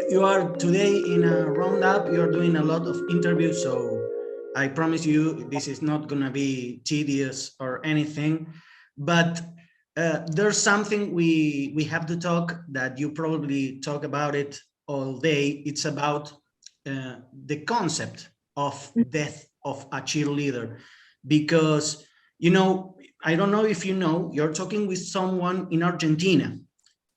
You are today in a roundup. You're doing a lot of interviews, so I promise you this is not gonna be tedious or anything. But there's something we have to talk that you probably talk about it all day. It's about the concept of death of a cheerleader, because you know I don't know if you know, you're talking with someone in Argentina.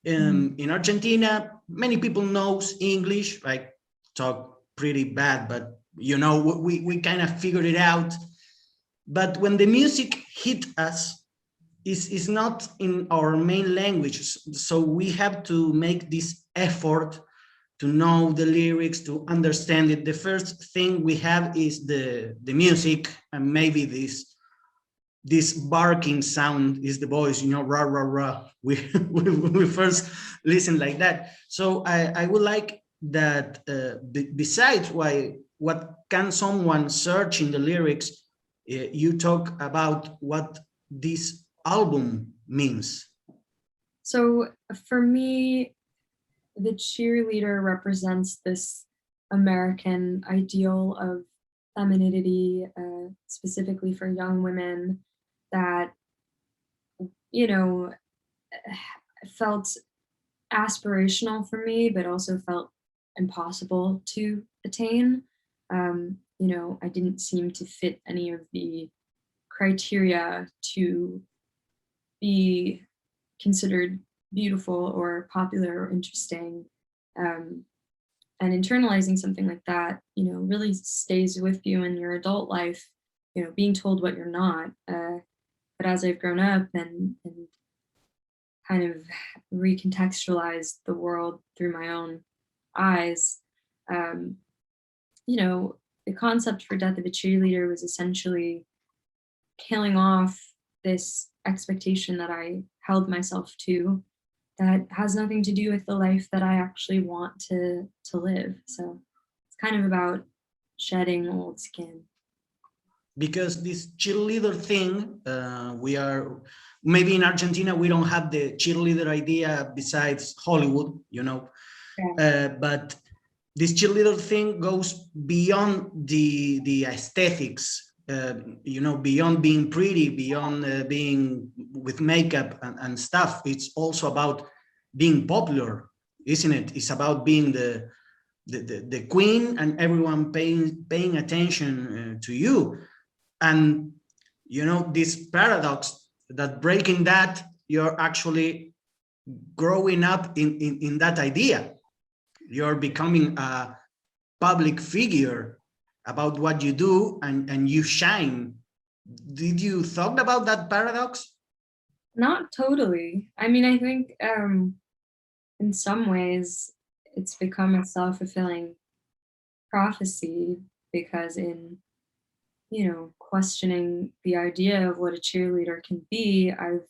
In Argentina, many people knows English. I talk pretty bad, but you know, we kind of figured it out. But when the music hit us, is not in our main language. So we have to make this effort to know the lyrics, to understand it. The first thing we have is the music, and maybe this barking sound is the voice, you know, rah, rah, rah. We first listen like that. So I would like that besides what can someone search in the lyrics, you talk about what this album means. So for me, the cheerleader represents this American ideal of femininity, specifically for young women, that, you know, felt aspirational for me, but also felt impossible to attain. I didn't seem to fit any of the criteria to be considered beautiful or popular or interesting. Um, and internalizing something like that, really stays with you in your adult life, being told what you're not. But as I've grown up and kind of recontextualized the world through my own eyes, um, the concept for Death of a Cheerleader was essentially killing off this expectation that I held myself to that has nothing to do with the life that I actually want to live. So it's kind of about shedding old skin. Because this cheerleader thing, we are maybe in Argentina we don't have the cheerleader idea besides Hollywood, you know. Yeah. But this cheerleader thing goes beyond the aesthetics, beyond being pretty, beyond being with makeup and stuff. It's also about being popular, isn't it? It's about being the queen and everyone paying attention to you. And this paradox that breaking that, you're actually growing up in that idea. You're becoming a public figure about what you do, and you shine. Did you thought about that paradox? Not totally. I mean, I think in some ways it's become a self-fulfilling prophecy, because in questioning the idea of what a cheerleader can be, I've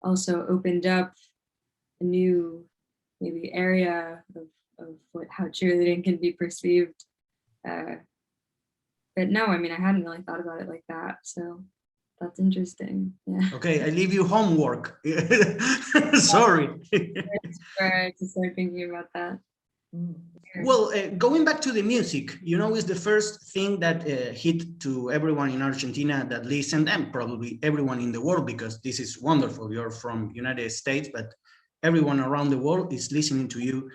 also opened up a new maybe area of how cheerleading can be perceived. But no, I mean, I hadn't really thought about it like that. So that's interesting. Yeah. Okay, I leave you homework. Sorry. To start thinking about that. Well, going back to the music, is the first thing that hit to everyone in Argentina that listened, and probably everyone in the world, because this is wonderful. You're from United States, but everyone around the world is listening to you.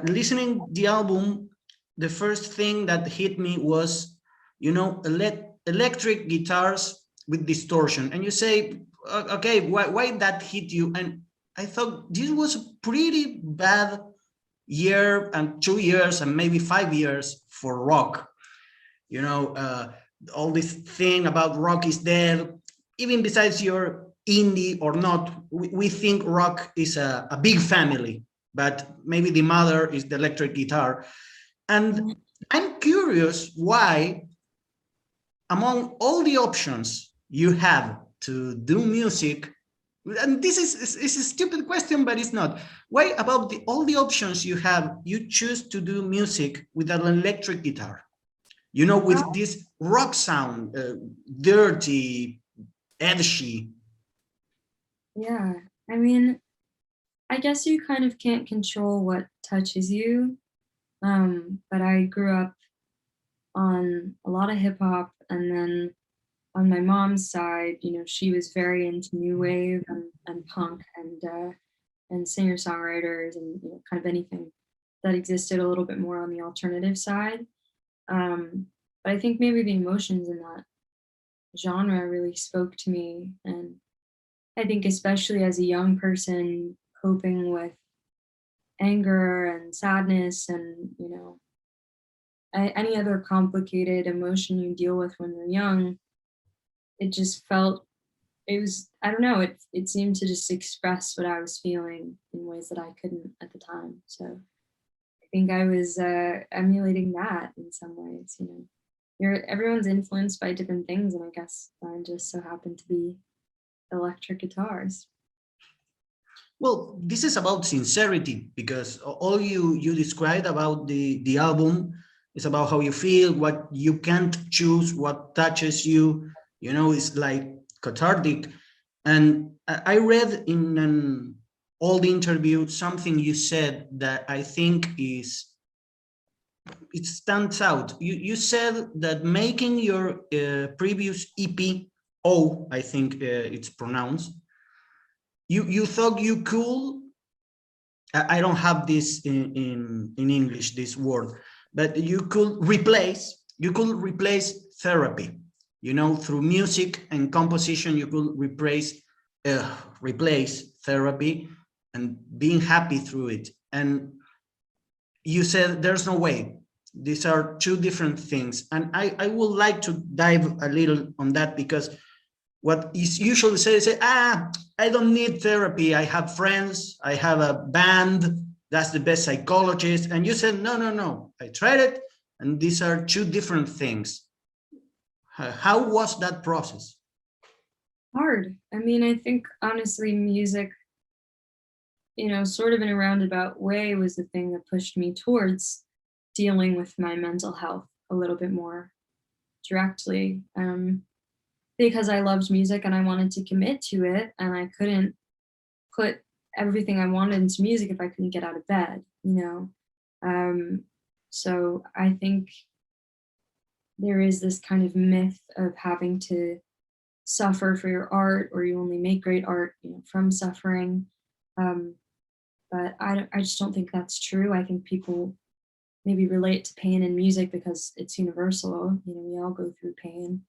Listening the album, the first thing that hit me was, electric guitars with distortion. And you say, okay, why that hit you? And I thought this was a pretty bad year and 2 years and maybe 5 years for rock. All this thing about rock is dead. Even besides you're indie or not, we think rock is a big family, but maybe the mother is the electric guitar. And I'm curious why, among all the options you have to do music, and this is a stupid question, but it's not. Why about all the options you have, you choose to do music with an electric guitar? With this rock sound, dirty, edgy. Yeah, I mean, I guess you kind of can't control what touches you. But I grew up on a lot of hip hop, and then on my mom's side, she was very into new wave and punk and singer songwriters and kind of anything that existed a little bit more on the alternative side. But I think maybe the emotions in that genre really spoke to me, and I think especially as a young person coping with anger and sadness and any other complicated emotion you deal with when you're young, it just felt it was I don't know, it seemed to just express what I was feeling in ways that I couldn't at the time. So I think I was emulating that in some ways. Everyone's influenced by different things, and I guess mine just so happened to be electric guitars. Well, this is about sincerity because all you described about the album is about how you feel, what you can't choose, what touches you. It's like cathartic. And I read in an old interview something you said that I think it stands out. You said that making your previous EP, I think it's pronounced, you thought you could. I don't have this in English, this word, but you could replace therapy. Through music and composition, you could replace therapy and being happy through it. And you said there's no way. These are two different things. And I would like to dive a little on that because what is usually said is, I don't need therapy. I have friends. I have a band. That's the best psychologist. And you said, no, no, no. I tried it. And these are two different things. How was that process? Hard. I mean, I think honestly, music, sort of in a roundabout way, was the thing that pushed me towards dealing with my mental health a little bit more directly. Because I loved music and I wanted to commit to it, and I couldn't put everything I wanted into music if I couldn't get out of bed. So I think there is this kind of myth of having to suffer for your art, or you only make great art, from suffering. But I just don't think that's true. I think people maybe relate to pain in music because it's universal. We all go through pain.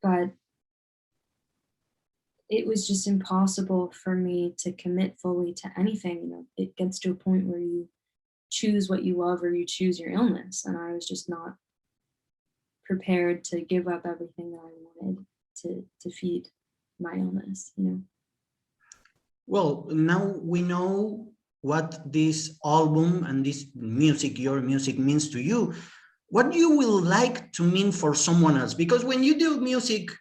But it was just impossible for me to commit fully to anything. It gets to a point where you choose what you love or you choose your illness. And I was just not prepared to give up everything that I wanted to feed my illness. Well, now we know what this album and this music, your music, means to you. What you will like to mean for someone else? Because when you do music,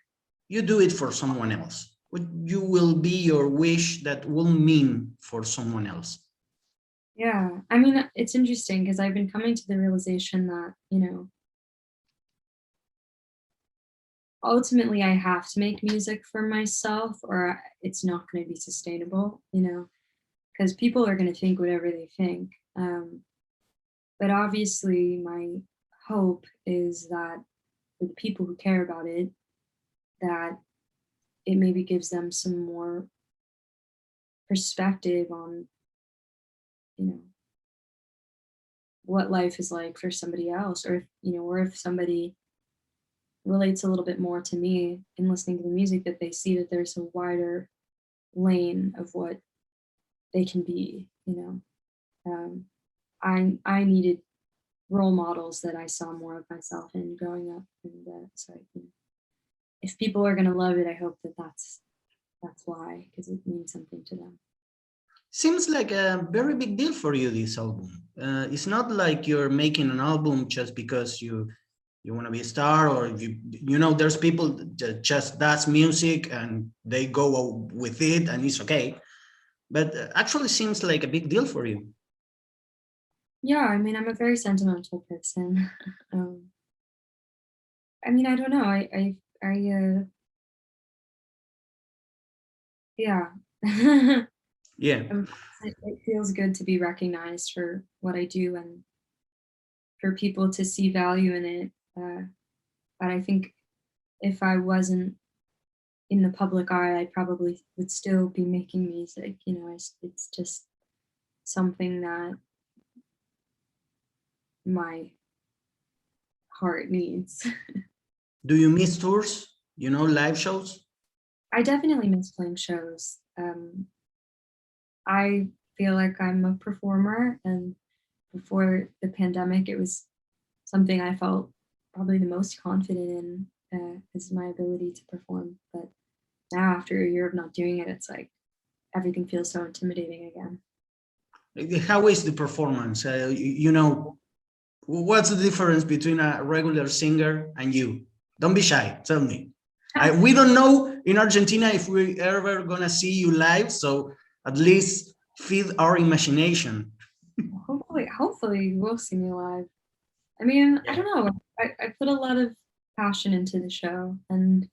you do it for someone else. What you will be your wish that will mean for someone else? Yeah. I mean, it's interesting because I've been coming to the realization that, ultimately I have to make music for myself or it's not going to be sustainable, because people are going to think whatever they think. But obviously, my hope is that for the people who care about it, that it maybe gives them some more perspective on, what life is like for somebody else, or if somebody relates a little bit more to me in listening to the music, that they see that there's a wider lane of what they can be. I needed role models that I saw more of myself in growing up, and so if people are gonna love it, I hope that that's why, because it means something to them. Seems like a very big deal for you, this album. It's not like you're making an album just because you want to be a star, or there's people that just does music and they go with it and it's okay. But actually seems like a big deal for you. Yeah, I mean, I'm a very sentimental person. I mean, I don't know. Yeah. Yeah. It feels good to be recognized for what I do and for people to see value in it. But I think if I wasn't in the public eye, I probably would still be making music. You know, it's just something that my heart needs. Do you miss tours? You know, live shows? I definitely miss playing shows. I feel like I'm a performer, and before the pandemic, it was something I felt probably the most confident in, is my ability to perform. But now, after a year of not doing it, it's like everything feels so intimidating again. How is the performance? You know, what's the difference between a regular singer and you? Don't be shy, tell me. We don't know in Argentina if we're ever gonna see you live, so at least feed our imagination. Hopefully we'll see me live. I mean, Yeah. I don't know. I put a lot of passion into the show, and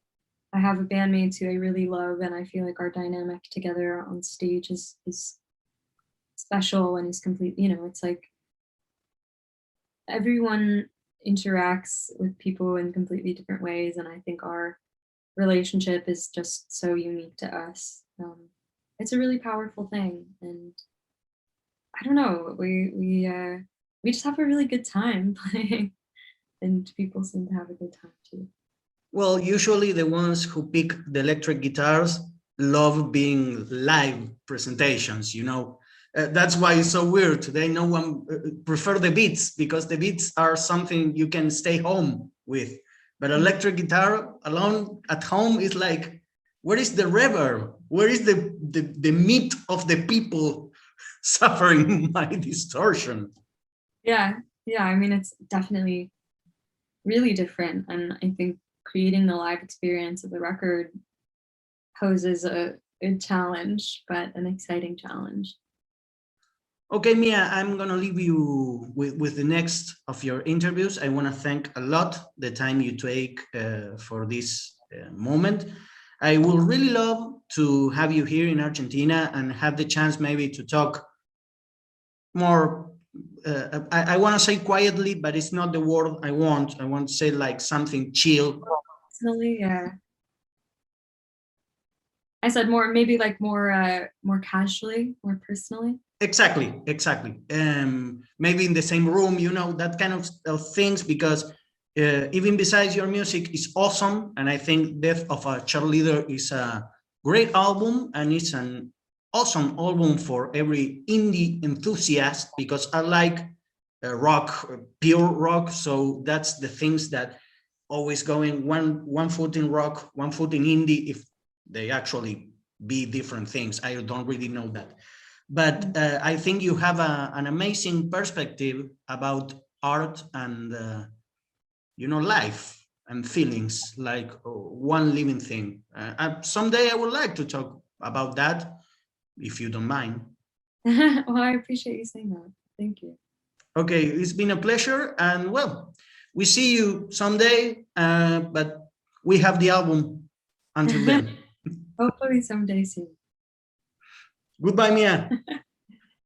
I have a bandmates who I really love, and I feel like our dynamic together on stage is special and is complete. You know, it's like everyone interacts with people in completely different ways, and I think our relationship is just so unique to us. It's a really powerful thing, and I don't know. We just have a really good time playing, and people seem to have a good time too. Well, usually the ones who pick the electric guitars love being live presentations, you know. That's why it's so weird. Today, no one prefer the beats because the beats are something you can stay home with. But electric guitar alone at home is like, where is the reverb? Where is the meat of the people suffering my distortion? Yeah, yeah. I mean, it's definitely really different, and I think creating the live experience of the record poses a challenge, but an exciting challenge. Okay, Mia, I'm going to leave you with the next of your interviews. I want to thank a lot the time you take for this moment. I would really love to have you here in Argentina and have the chance maybe to talk more. I want to say quietly, but it's not the word I want. I want to say like something chill. Personally, yeah. I said more, maybe like more casually, more personally. Exactly. Maybe in the same room, you know, that kind of things, because even besides your music is awesome. And I think Death of a Cheerleader is a great album, and it's an awesome album for every indie enthusiast, because I like rock, pure rock. So that's the things that always going one foot in rock, one foot in indie, if they actually be different things. I don't really know that. But I think you have an amazing perspective about art and, you know, life and feelings, like one living thing. Someday I would like to talk about that, if you don't mind. Well, I appreciate you saying that. Thank you. Okay, it's been a pleasure. And well, we see you someday, but we have the album until then. Hopefully someday soon. Goodbye, Mia.